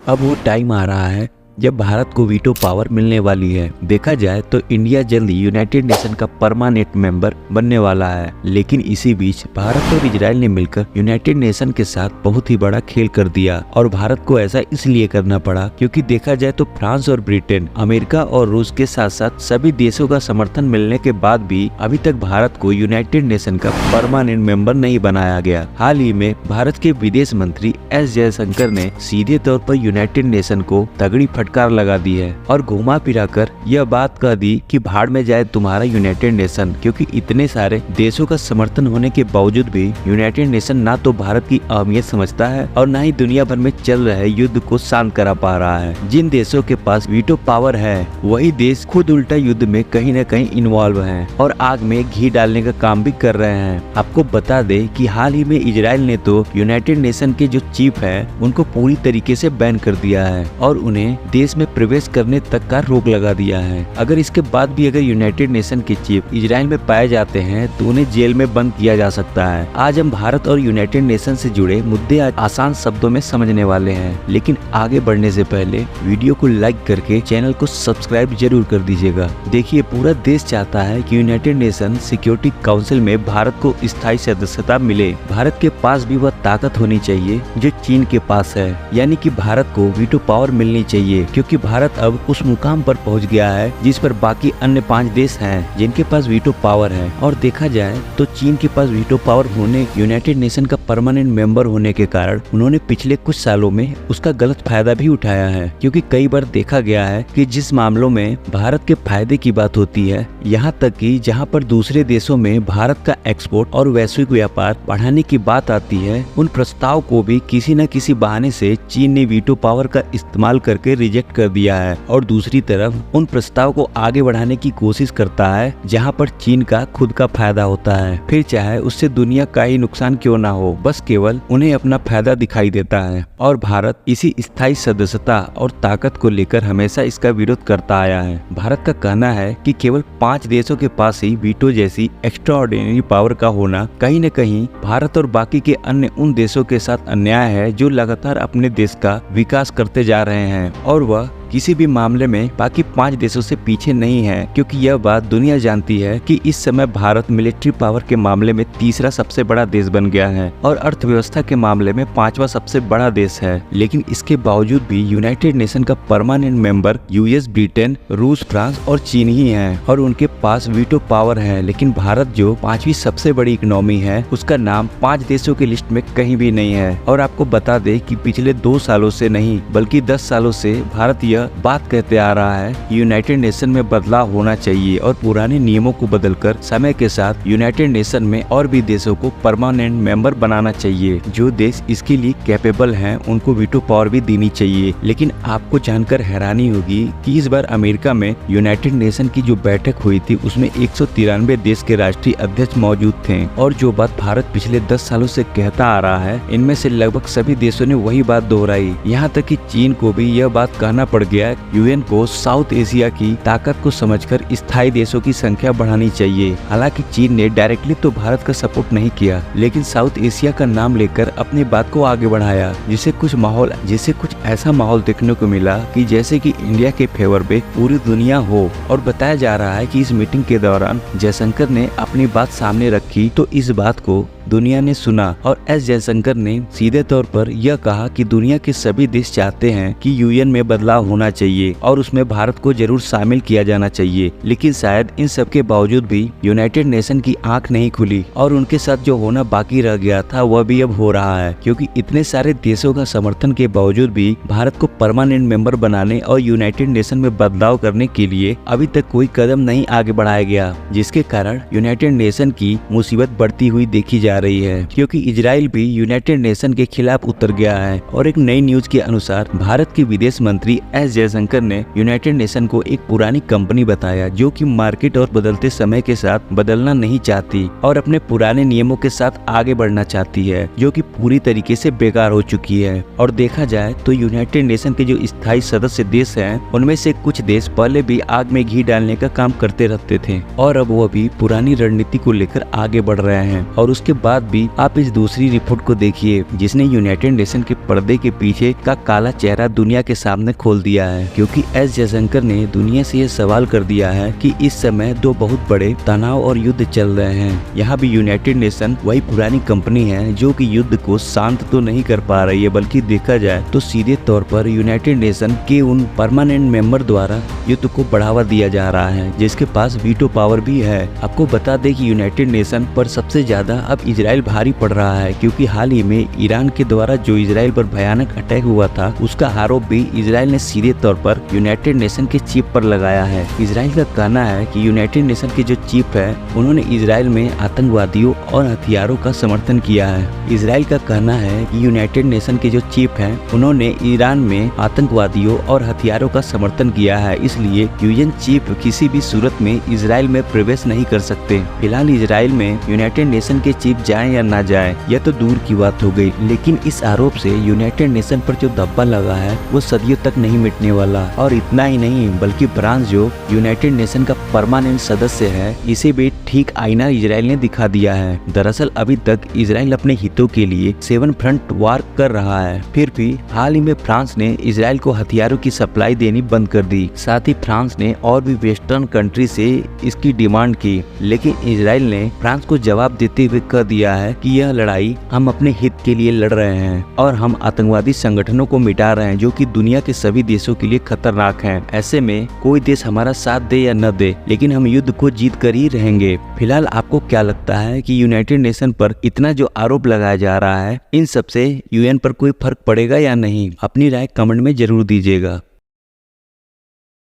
अब वो टाइम आ रहा है जब भारत को वीटो पावर मिलने वाली है। देखा जाए तो इंडिया जल्द यूनाइटेड नेशन का परमानेंट मेंबर बनने वाला है, लेकिन इसी बीच भारत और इजराइल ने मिलकर यूनाइटेड नेशन के साथ बहुत ही बड़ा खेल कर दिया। और भारत को ऐसा इसलिए करना पड़ा क्योंकि देखा जाए तो फ्रांस और ब्रिटेन, अमेरिका और रूस के साथ साथ सभी देशों का समर्थन मिलने के बाद भी अभी तक भारत को यूनाइटेड नेशन का परमानेंट मेंबर नहीं बनाया गया। हाल ही में भारत के विदेश मंत्री एस जयशंकर ने सीधे तौर पर यूनाइटेड नेशन को तगड़ी फटकार लगा दी है और घुमा फिरा कर यह बात कह दी कि भाड़ में जाए तुम्हारा यूनाइटेड नेशन, क्योंकि इतने सारे देशों का समर्थन होने के बावजूद भी यूनाइटेड नेशन ना तो भारत की अहमियत समझता है और ना ही दुनिया भर में चल रहे युद्ध को शांत करा पा रहा है। जिन देशों के पास वीटो पावर है वही देश खुद उल्टा युद्ध में कहीं न कहीं इन्वॉल्व है और आग में घी डालने का काम भी कर रहे हैं। आपको बता दे कि हाल ही में इजराइल ने तो यूनाइटेड नेशन के जो चीफ है उनको पूरी तरीके से बैन कर दिया है और उन्हें देश में प्रवेश करने तक का रोक लगा दिया है। अगर इसके बाद भी अगर यूनाइटेड नेशन के चीफ इजराइल में पाए जाते हैं तो उन्हें जेल में बंद किया जा सकता है। आज हम भारत और यूनाइटेड नेशन से जुड़े मुद्दे आसान शब्दों में समझने वाले हैं, लेकिन आगे बढ़ने से पहले वीडियो को लाइक करके चैनल को सब्सक्राइब जरूर कर दीजिएगा। देखिए, पूरा देश चाहता है कि यूनाइटेड नेशन सिक्योरिटी काउंसिल में भारत को स्थायी सदस्यता मिले। भारत के पास भी वह ताकत होनी चाहिए जो चीन के पास है, यानी कि भारत को वीटो पावर मिलनी चाहिए, क्योंकि भारत अब उस मुकाम पर पहुंच गया है जिस पर बाकी अन्य 5 देश हैं जिनके पास वीटो पावर है। और देखा जाए तो चीन के पास वीटो पावर होने, यूनाइटेड नेशन का परमानेंट मेंबर होने के कारण उन्होंने पिछले कुछ सालों में उसका गलत फायदा भी उठाया है, क्योंकि कई बार देखा गया है कि जिस मामलों में भारत के फायदे की बात होती है, यहाँ तक कि जहाँ पर दूसरे देशों में भारत का एक्सपोर्ट और वैश्विक व्यापार बढ़ाने की बात आती है, उन प्रस्ताव को भी किसी न किसी बहाने से चीन ने वीटो पावर का इस्तेमाल करके रिजेक्ट कर दिया है और दूसरी तरफ उन प्रस्ताव को आगे बढ़ाने की कोशिश करता है जहां पर चीन का खुद का फायदा होता है, फिर चाहे उससे दुनिया का ही नुकसान क्यों ना हो, बस केवल उन्हें अपना फायदा दिखाई देता है। और भारत इसी स्थायी सदस्यता और ताकत को लेकर हमेशा इसका विरोध करता आया है। भारत का कहना है कि केवल 5 देशों के पास ही वीटो जैसी एक्स्ट्राऑर्डिनरी पावर का होना कहीं न कहीं भारत और बाकी के अन्य उन देशों के साथ अन्याय है जो लगातार अपने देश का विकास करते जा रहे हैं और वह किसी भी मामले में बाकी 5 देशों से पीछे नहीं है, क्योंकि यह बात दुनिया जानती है कि इस समय भारत मिलिट्री पावर के मामले में तीसरा सबसे बड़ा देश बन गया है और अर्थव्यवस्था के मामले में 5वां सबसे बड़ा देश है। लेकिन इसके बावजूद भी यूनाइटेड नेशन का परमानेंट मेंबर यूएस, ब्रिटेन, रूस, फ्रांस और चीन ही है और उनके पास वीटो पावर है। लेकिन भारत जो 5वीं सबसे बड़ी इकोनॉमी है, उसका नाम 5 देशों की लिस्ट में कहीं भी नहीं है। और आपको बता दे कि पिछले 2 सालों से नहीं बल्कि 10 सालों से भारत यह बात कहते आ रहा है कि यूनाइटेड नेशन में बदलाव होना चाहिए और पुराने नियमों को बदलकर समय के साथ यूनाइटेड नेशन में और भी देशों को परमानेंट मेंबर बनाना चाहिए। जो देश इसके लिए कैपेबल हैं उनको वीटो पावर भी देनी चाहिए। लेकिन आपको जानकर हैरानी होगी कि इस बार अमेरिका में यूनाइटेड नेशन की जो बैठक हुई थी उसमें 193 देश के राष्ट्रीय अध्यक्ष मौजूद थे और जो बात भारत पिछले 10 सालों से कहता आ रहा है, इनमें से लगभग सभी देशों ने वही बात दोहराई। यहाँ तक कि चीन को भी यह बात कहना पड़ गया यूएन को साउथ एशिया की ताकत को समझकर स्थायी देशों की संख्या बढ़ानी चाहिए। हालांकि चीन ने डायरेक्टली तो भारत का सपोर्ट नहीं किया, लेकिन साउथ एशिया का नाम लेकर अपनी बात को आगे बढ़ाया, जिससे कुछ ऐसा माहौल देखने को मिला कि जैसे कि इंडिया के फेवर में पूरी दुनिया हो। और बताया जा रहा है कि इस मीटिंग के दौरान जयशंकर ने अपनी बात सामने रखी तो इस बात को दुनिया ने सुना और एस जयशंकर ने सीधे तौर पर यह कहा कि दुनिया के सभी देश चाहते हैं कि यूएन में बदलाव होना चाहिए और उसमें भारत को जरूर शामिल किया जाना चाहिए। लेकिन शायद इन सब के बावजूद भी यूनाइटेड नेशन की आंख नहीं खुली और उनके साथ जो होना बाकी रह गया था वह भी अब हो रहा है, क्योंकि इतने सारे देशों का समर्थन के बावजूद भी भारत को परमानेंट मेंबर बनाने और यूनाइटेड नेशन में बदलाव करने के लिए अभी तक कोई कदम नहीं आगे बढ़ाया गया, जिसके कारण यूनाइटेड नेशन की मुसीबत बढ़ती हुई देखी जा रही है। क्योंकि इजराइल भी यूनाइटेड नेशन के खिलाफ उतर गया है और एक नई न्यूज के अनुसार भारत के विदेश मंत्री एस जयशंकर ने यूनाइटेड नेशन को एक पुरानी कंपनी बताया जो कि मार्केट और बदलते समय के साथ बदलना नहीं चाहती और अपने पुराने नियमों के साथ आगे बढ़ना चाहती है, जो कि पूरी तरीके से बेकार हो चुकी है। और देखा जाए तो यूनाइटेड नेशन के जो स्थायी सदस्य देश हैं उनमें से कुछ देश पहले भी आग में घी डालने का काम करते रहते थे और अब वो भी पुरानी रणनीति को लेकर आगे बढ़ रहे हैं और उसके बाद भी आप इस दूसरी रिपोर्ट को देखिए जिसने यूनाइटेड नेशन के पर्दे के पीछे का काला चेहरा दुनिया के सामने खोल दिया है, क्योंकि एस जयशंकर ने दुनिया से ये सवाल कर दिया है कि इस समय दो बहुत बड़े तनाव और युद्ध चल रहे हैं। यहाँ भी यूनाइटेड नेशन वही पुरानी कंपनी है जो कि युद्ध को शांत तो नहीं कर पा रही है, बल्कि देखा जाए तो सीधे तौर पर यूनाइटेड नेशन के उन परमानेंट मेंबर द्वारा युद्ध को बढ़ावा दिया जा रहा है जिसके पास वीटो पावर भी है। आपको बता दें कि यूनाइटेड नेशन पर सबसे ज्यादा अब इजराइल भारी पड़ रहा है, क्योंकि हाल ही में ईरान के द्वारा जो इजराइल पर भयानक अटैक हुआ था उसका आरोप भी इजराइल ने सीधे तौर पर यूनाइटेड नेशन के चीफ पर लगाया है। इजराइल का कहना है कि यूनाइटेड नेशन के जो चीफ है उन्होंने इजराइल में आतंकवादियों और हथियारों का समर्थन किया है। इजराइल का कहना है कि यूनाइटेड नेशन के जो चीफ हैं उन्होंने ईरान में आतंकवादियों और हथियारों का समर्थन किया है, इसलिए यूएन चीफ किसी भी सूरत में इजराइल में प्रवेश नहीं कर सकते। फिलहाल इजराइल में यूनाइटेड नेशन के चीफ जाएं या ना जाएं यह तो दूर की बात हो गई, लेकिन इस आरोप से यूनाइटेड नेशन पर जो धब्बा लगा है वो सदियों तक नहीं मिटने वाला। और इतना ही नहीं बल्कि फ्रांस जो यूनाइटेड नेशन का परमानेंट सदस्य है इसे भी ठीक आईना इजराइल ने दिखा दिया है। दरअसल अभी तक इजराइल अपने हितों के लिए 7 फ्रंट वार कर रहा है, फिर भी हाल ही में फ्रांस ने इजराइल को हथियारों की सप्लाई देनी बंद कर दी। साथ ही फ्रांस ने और भी वेस्टर्न कंट्री से इसकी डिमांड की, लेकिन इजराइल ने फ्रांस को जवाब देते हुए कह दिया है कि यह लड़ाई हम अपने हित के लिए लड़ रहे हैं और हम आतंकवादी संगठनों को मिटा रहे हैं जो कि दुनिया के सभी देशों के लिए खतरनाक हैं। ऐसे में कोई देश हमारा साथ दे या न दे, लेकिन हम युद्ध को जीत कर ही रहेंगे। फिलहाल आपको क्या लगता है कि यूनाइटेड नेशन पर इतना जो आरोप लगाया जा रहा है इन सब से यूएन पर कोई फर्क पड़ेगा या नहीं? अपनी राय कमेंट में जरूर दीजिएगा।